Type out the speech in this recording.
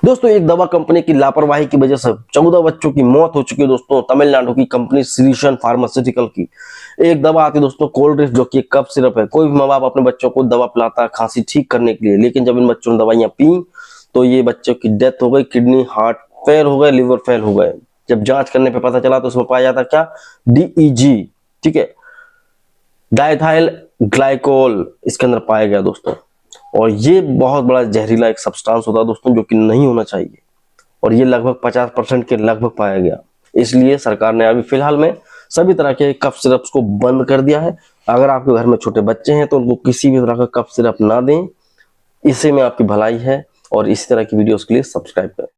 दोस्तों एक दवा कंपनी की लापरवाही की वजह से 14 बच्चों की मौत हो चुकी है दोस्तों। तमिलनाडु की कंपनी श्रीशन फार्मास्यूटिकल की एक दवा आती है दोस्तों कोल्ड्रिफ, जो कि एक कफ सिरप है। कोई भी माँ बाप अपने बच्चों को दवा पिलाता है खांसी ठीक करने के लिए, लेकिन जब इन बच्चों ने दवाइयां पी तो ये बच्चों की डेथ हो गई, किडनी हार्ट फेल हो गए, लिवर फेल हो गए। जब जांच करने पे पता चला तो उसमें पाया जाता क्या, DEG, ठीक है, डाइथाइल ग्लाइकोल इसके अंदर पाया गया दोस्तों। और ये बहुत बड़ा जहरीला एक सब्सटेंस होता है दोस्तों, जो कि नहीं होना चाहिए, और ये लगभग 50% के लगभग पाया गया। इसलिए सरकार ने अभी फिलहाल में सभी तरह के कफ सिरप्स को बंद कर दिया है। अगर आपके घर में छोटे बच्चे हैं तो उनको किसी भी तरह का कफ सिरप ना दें, इससे में आपकी भलाई है। और इसी तरह की वीडियोस के लिए सब्सक्राइब करें।